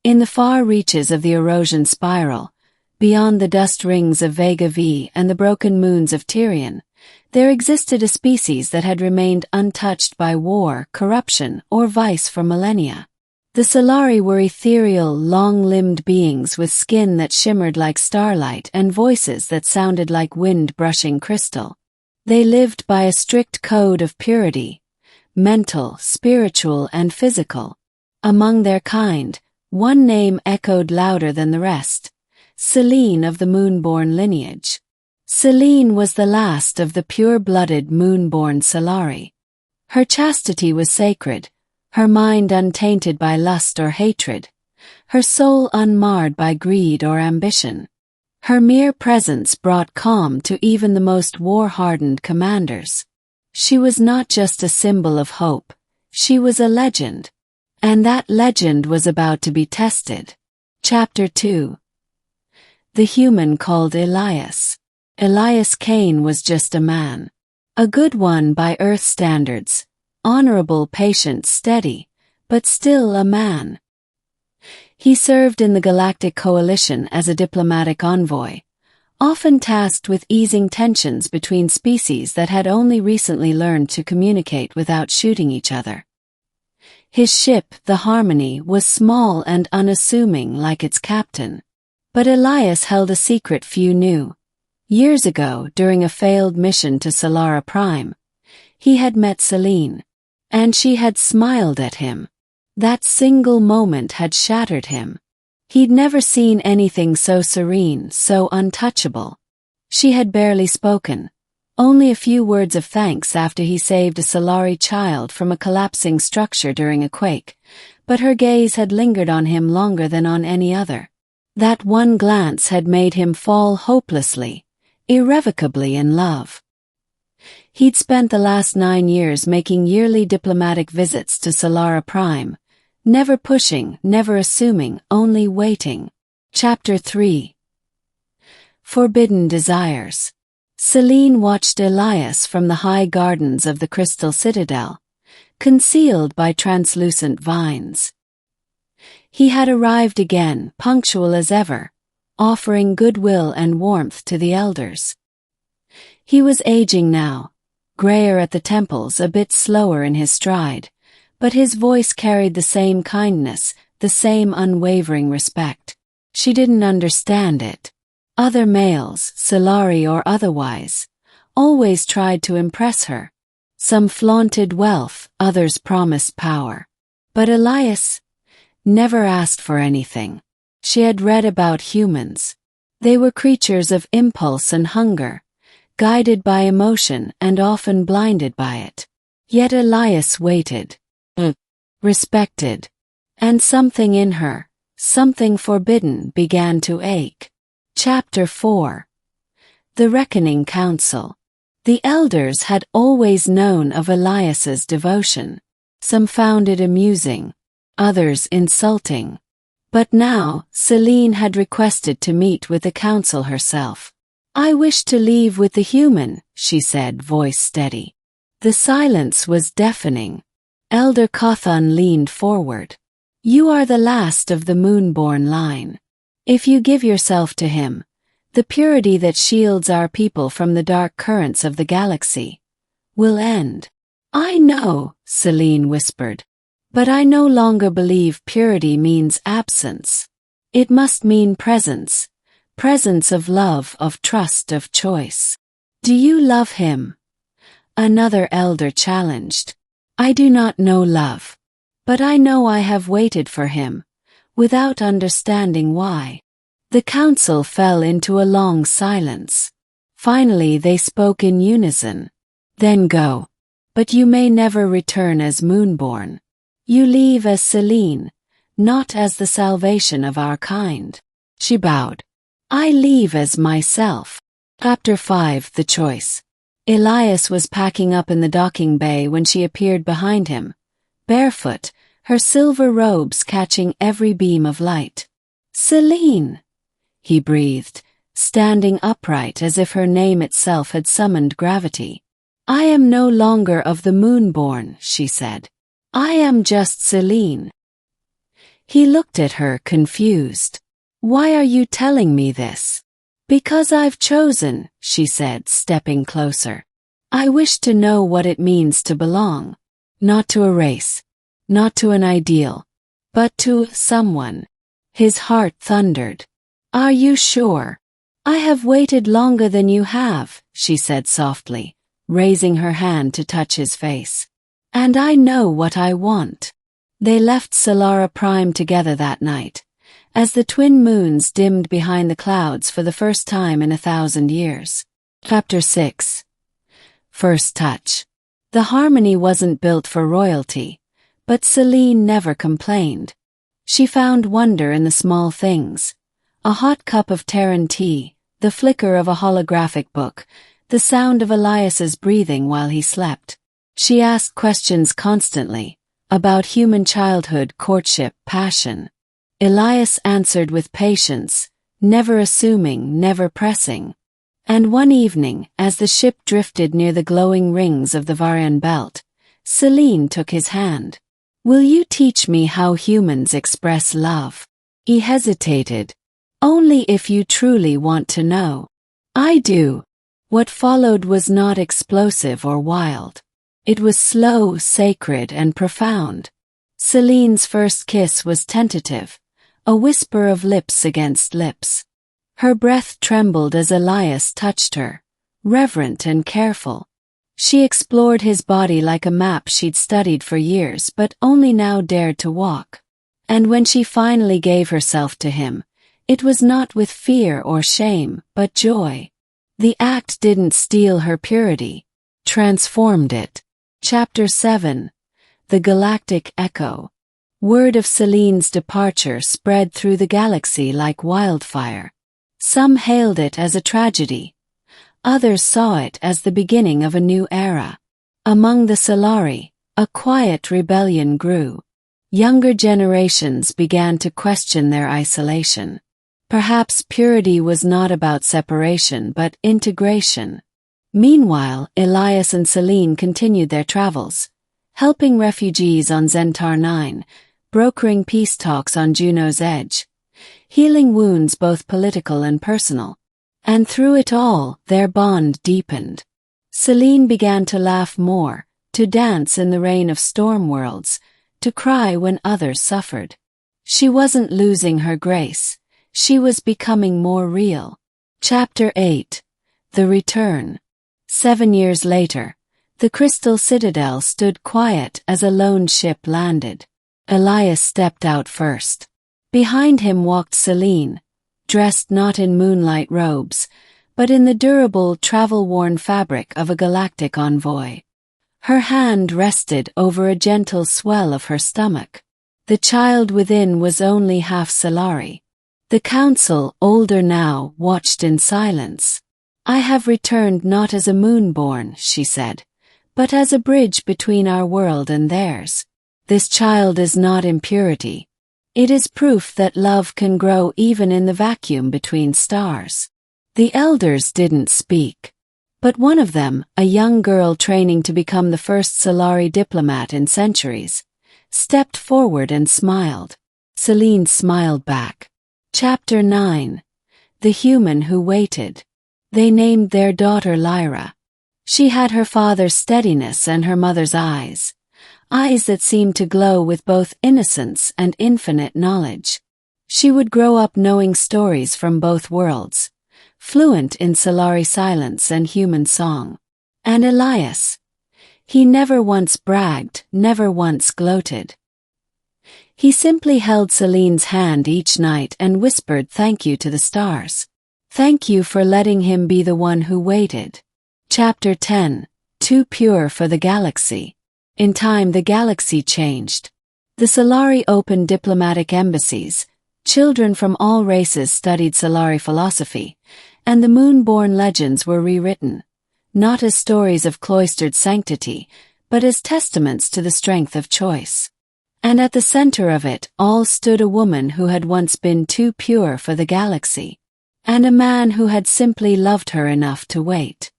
In the far reaches of the erosion spiral, beyond the dust rings of Vega V and the broken moons of Tyrion, there existed a species that had remained untouched by war, corruption, or vice for millennia. The Sylari were ethereal, long-limbed beings with skin that shimmered like starlight and voices that sounded like wind brushing crystal. They lived by a strict code of purity, mental, spiritual, and physical. Among their kind, one name echoed louder than the rest: Selene of the Moonborn lineage. Selene was the last of the pure-blooded Moonborn Sylari. Her chastity was sacred, her mind untainted by lust or hatred, her soul unmarred by greed or ambition. Her mere presence brought calm to even the most war-hardened commanders. She was not just a symbol of hope, she was a legend. And that legend was about to be tested. Chapter 2. The human called Elias. Elias Kane was just a man. A good one by Earth standards, honorable, patient, steady, but still a man. He served in the Galactic Coalition as a diplomatic envoy, often tasked with easing tensions between species that had only recently learned to communicate without shooting each other. His ship, the Harmony, was small and unassuming like its captain. But Elias held a secret few knew. Years ago, during a failed mission to Sylari Prime, he had met Selene, and she had smiled at him. That single moment had shattered him. He'd never seen anything so serene, so untouchable. She had barely spoken, only a few words of thanks after he saved a Sylari child from a collapsing structure during a quake, but her gaze had lingered on him longer than on any other. That one glance had made him fall hopelessly, irrevocably in love. He'd spent the last 9 years making yearly diplomatic visits to Sylari Prime, never pushing, never assuming, only waiting. Chapter 3. Forbidden Desires. Selene watched Elias from the high gardens of the Crystal Citadel, concealed by translucent vines. He had arrived again, punctual as ever, offering goodwill and warmth to the elders. He was aging now, grayer at the temples, a bit slower in his stride, but his voice carried the same kindness, the same unwavering respect. She didn't understand it. Other males, Sylari or otherwise, always tried to impress her. Some flaunted wealth, others promised power. But Elias never asked for anything. She had read about humans. They were creatures of impulse and hunger, guided by emotion and often blinded by it. Yet Elias waited, respected, and something in her, something forbidden, began to ache. Chapter 4. The Reckoning Council. The elders had always known of Elias's devotion. Some found it amusing, others insulting. But now, Selene had requested to meet with the council herself. "I wish to leave with the human," she said, voice steady. The silence was deafening. Elder Cawthon leaned forward. "You are the last of the Moonborn line. If you give yourself to him, the purity that shields our people from the dark currents of the galaxy will end." "I know," Selene whispered, "but I no longer believe purity means absence. It must mean presence, presence of love, of trust, of choice." "Do you love him?" another elder challenged. "I do not know love, but I know I have waited for him, without understanding why." The council fell into a long silence. Finally they spoke in unison. "Then go. But you may never return as Moonborn. You leave as Selene, not as the salvation of our kind." She bowed. "I leave as myself." Chapter 5. The Choice. Elias was packing up in the docking bay when she appeared behind him, barefoot, her silver robes catching every beam of light. "Selene!" he breathed, standing upright as if her name itself had summoned gravity. "I am no longer of the Moonborn," she said. "I am just Selene." He looked at her confused. "Why are you telling me this?" "Because I've chosen," she said, stepping closer. "I wish to know what it means to belong. Not to a race, not to an ideal, but to someone." His heart thundered. "Are you sure?" "I have waited longer than you have," she said softly, raising her hand to touch his face. "And I know what I want." They left Sylari Prime together that night, as the twin moons dimmed behind the clouds for the first time in 1,000 years. Chapter 6. First Touch. The harmony wasn't built for royalty, but Selene never complained. She found wonder in the small things: a hot cup of Terran tea, the flicker of a holographic book, the sound of Elias's breathing while he slept. She asked questions constantly, about human childhood, courtship, passion. Elias answered with patience, never assuming, never pressing. And one evening, as the ship drifted near the glowing rings of the Varian belt, Selene took his hand. "Will you teach me how humans express love?" He hesitated. "Only if you truly want to know." "I do." What followed was not explosive or wild. It was slow, sacred, and profound. Selene's first kiss was tentative, a whisper of lips against lips. Her breath trembled as Elias touched her, reverent and careful. She explored his body like a map she'd studied for years but only now dared to walk. And when she finally gave herself to him, it was not with fear or shame, but joy. The act didn't steal her purity, transformed it. Chapter 7. The Galactic Echo. Word of Selene's departure spread through the galaxy like wildfire. Some hailed it as a tragedy. Others saw it as the beginning of a new era. Among the Sylari, a quiet rebellion grew. Younger generations began to question their isolation. Perhaps purity was not about separation but integration. Meanwhile, Elias and Selene continued their travels, helping refugees on Zentar 9, brokering peace talks on Juno's edge, healing wounds both political and personal. And through it all, their bond deepened. Selene began to laugh more, to dance in the rain of storm worlds, to cry when others suffered. She wasn't losing her grace, she was becoming more real. Chapter 8. The Return. 7 years later, the Crystal Citadel stood quiet as a lone ship landed. Elias stepped out first. Behind him walked Selene, dressed not in moonlight robes, but in the durable, travel-worn fabric of a galactic envoy. Her hand rested over a gentle swell of her stomach. The child within was only half Sylari. The council, older now, watched in silence. "I have returned not as a Moonborn," she said, "but as a bridge between our world and theirs. This child is not impurity. It is proof that love can grow even in the vacuum between stars." The elders didn't speak. But one of them, a young girl training to become the first Sylari diplomat in centuries, stepped forward and smiled. Selene smiled back. Chapter 9. The Human Who Waited. They named their daughter Lyra. She had her father's steadiness and her mother's eyes that seemed to glow with both innocence and infinite knowledge. She would grow up knowing stories from both worlds, fluent in Sylari silence and human song. And Elias. He never once bragged, never once gloated. He simply held Selene's hand each night and whispered thank you to the stars. Thank you for letting him be the one who waited. Chapter 10. Too Pure for the Galaxy. In time the galaxy changed. The Sylari opened diplomatic embassies, children from all races studied Sylari philosophy, and the Moonborn legends were rewritten, not as stories of cloistered sanctity, but as testaments to the strength of choice. And at the center of it all stood a woman who had once been too pure for the galaxy, and a man who had simply loved her enough to wait.